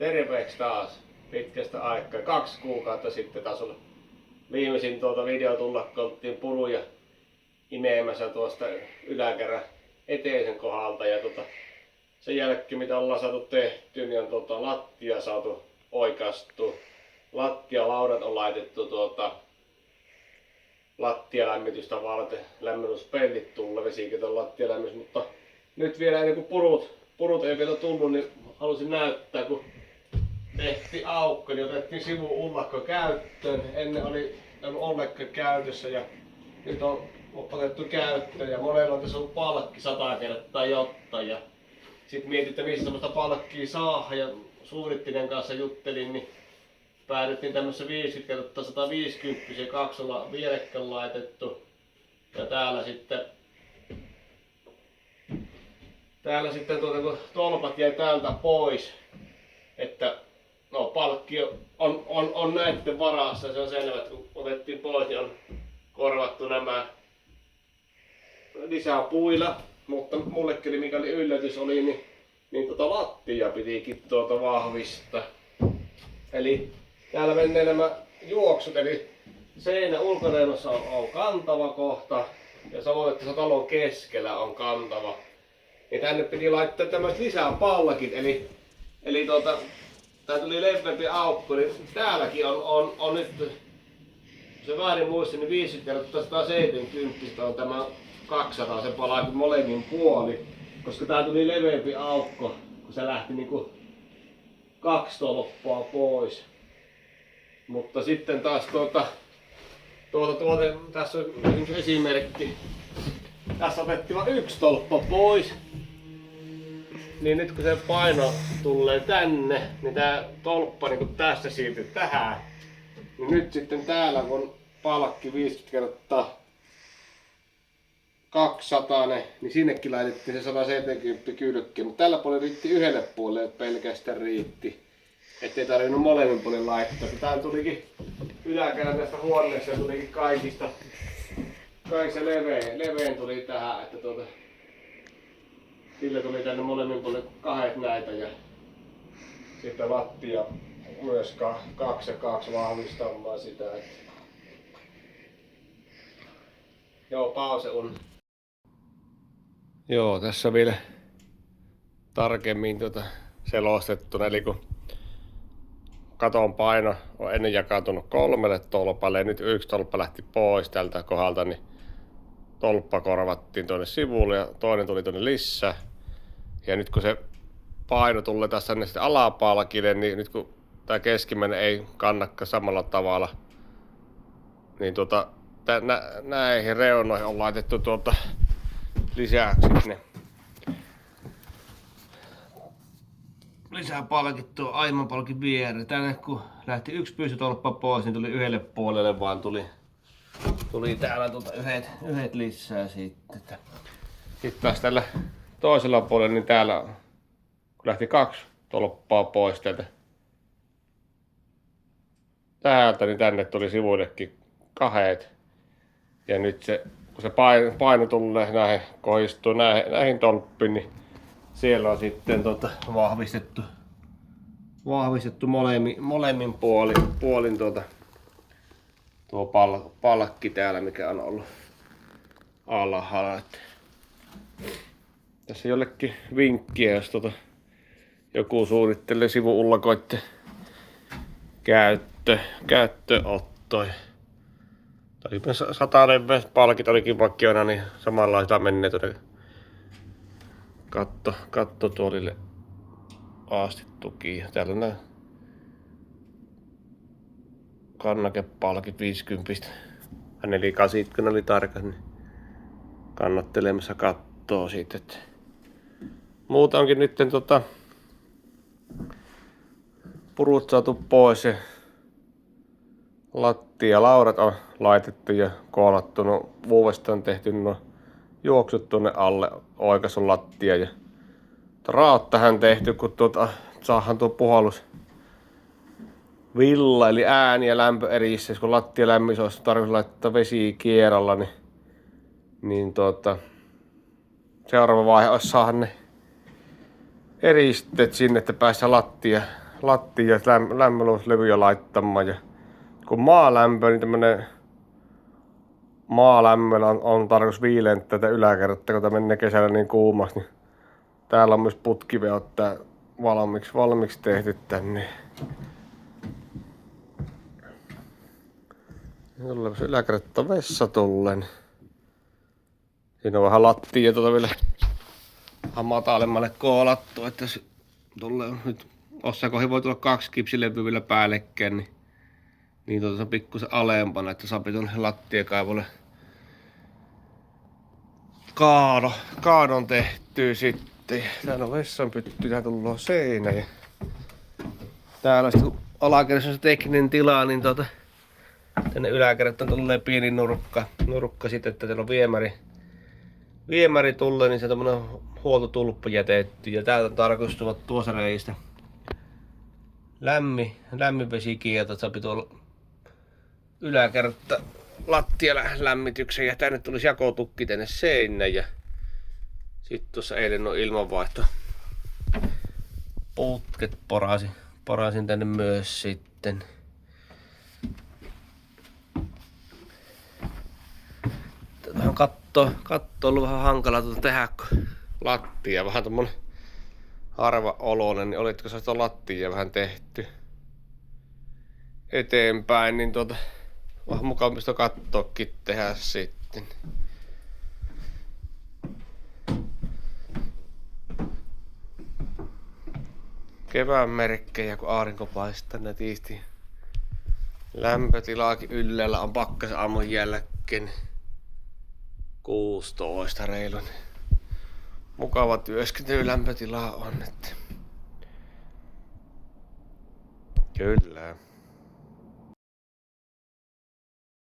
Terveeksi taas pitkästä aikaa. 2 kuukautta sitten taas on viimeisin video tulla, kun oltiin puruja imemässä tuosta yläkerran eteisen kohdalta. Ja sen jälkeen mitä ollaan saatu tehty, niin on lattia saatu oikastu. Lattialaudat on laitettu lattialämmitystä varten. Lämmityspellit tulla, vesiketon lattialämmitys, mutta nyt vielä ennen kuin purut ei vielä tullut, niin halusin näyttää, kun tehtiin aukko, niin otettiin sivu-ullakko käyttöön. Ennen oli ollenkaan käytössä ja nyt on otettu käyttöön ja monella on tässä ollut palkki 100 kertaa jotta. Ja sitten mietin, että missä semmoista palkkia saa ja suunnittelijan kanssa juttelin, niin päädyttiin tämmössä 50 kertaa 150 ja 2 olla vierekkäin laitettu. Ja täällä sitten kun tolpat jäi täältä pois, että no palkki on näiden varassa, se on selvä, että kun otettiin pois, niin on korvattu nämä lisää puilla, mutta mullekin mikä oli yllätys oli, niin lattia pitikin vahvistaa. Eli täällä menee nämä juoksut, eli seinä ulkoreunassa on kantava kohta ja samoin, että se talon keskellä on kantava. Ja tänne piti laittaa tämmöiset lisää palkit, eli tää tuli leveämpi aukko, niin täälläkin on nyt, se väärin muistin, niin 50 kertaa 170 on tämä 200 se palaki molemmin puoli, koska tää tuli leveämpi aukko, kun se lähti niinku 2 tolppaa pois. Mutta sitten taas tässä on esimerkki. Tässä otettiin vain 1 tolppa pois. Niin nyt kun se paino tulee tänne, niin tää tolppa niin kun tästä siirtyy tähän. Niin nyt sitten täällä kun on palkki 50 kertaa 200, niin sinnekin laitettiin se 170 kylkeen. Mutta tällä puolella riitti yhdelle puolelle pelkästään riitti. Ettei tarvinnut molemmin puolin laittaa. Tää tulikin yläkerran tästä huoneesta ja tulikin kaikista levein tuli tähän, että sillä tuli tänne molemmin puolin 2 näitä ja sitten lattia myös 2 ja 2 vahvistamaan sitä. Joo, pause on. Joo, tässä vielä tarkemmin selostettuna, eli kun katon paino on ennen jakautunut 3 tolpalle ja nyt 1 tolppa lähti pois tältä kohdalta, niin tolppa korvattiin tuonne sivulle ja toinen tuli tuonne lisää. Ja nyt kun se paino tulee tässä tänne sitten alapalkille, niin nyt kun tämä keskimmäinen ei kannakka samalla tavalla, niin näihin reunoihin on laitettu lisäksi ne lisää palkit tuo aiemman palkin viereen. Tänne kun lähti 1 pystytolppa pois, niin tuli yhdelle puolelle vaan tuli täällä yhdet lisää sitten. Sitten taas tällä toisella puolella, niin täällä kun lähti 2 tolppaa pois täältä, niin tänne tuli sivuillekin 2. Ja nyt kun se paino tulee näihin, kohdistuu näihin tolppiin, niin siellä on sitten vahvistettu molemmin puolin tuo palkki täällä, mikä on ollut alhaalla. Tässä jollekin vinkkiä, jos joku suunnittelee sivu-ullakoitten käyttöottoja. Tai 100 palkit olikin vakioina, niin samanlaista menee tuonne kattotuolille asti tuki. Täällä nämä kannakepalkit 50. Hän eli 80, kun oli tarkas, niin kannattelemassa kattoo siitä. Muuta onkin nyt purut saatu pois ja lattialaudat on laitettu ja koolattu. No, vuodesta on tehty juoksut tuonne alle, oikaisu lattia ja rauttahan tehty, kun saadaan tuo puhallus villa eli ääni ja lämpö erissä. Kun lattia lämmissä olisi tarvitse laittaa vesi kierralla, niin seuraava vaihe olisi saada ne eristeet sinne, että päässä lattia lämmönlevyjä laittamaan. Ja kun maalämpö, niin tämmönen maalämmöllä on tarkoitus viilentää tätä yläkertaa, kun tää menee kesällä niin kuumaksi, niin täällä on myös putkiveot tää valmiiksi tehty tänne. Tulee se yläkerta vessa tulleen. Siinä on vähän lattia vielä matalemmalle koolattu, että se tulee nyt ossakohin voi tulla 2 kipsilevyä vielä päällekkäin, niin se on pikkusen alempana, että saa tuonne lattiakaivolle kaadon tehtyä sitten. Täällä on vessanpytty, tää tullaan seinä ja täällä sitten alakerrassa on se tekninen tila, niin tänne yläkertaan tulee pieni nurkka sitten, että täällä on viemäri tulee, niin se tommonen huoltotulppa jätetty ja täältä on tarkoitus tulla tuossa reistä lämmin vesikieto, että saa tuolla yläkerta lattialla lämmityksen ja tänne tulisi jakotukki tänne seinään ja sitten tuossa eilen on ilmanvaihto putket porasin tänne myös sitten. Tähän katto on ollut vähän hankala tehdä, kun lattia vähän tommonen harva oloinen, niin olitko sä sitä lattia vähän tehty eteenpäin, niin vähän mukavista kattoakin tehdä sitten. Kevään merkkejä, kun aurinko paistaa nätisti. Lämpötilaakin yllällä on pakkasen aamun jälkeen 16 reilun. Mukava työskentely lämpötila on, että kyllä.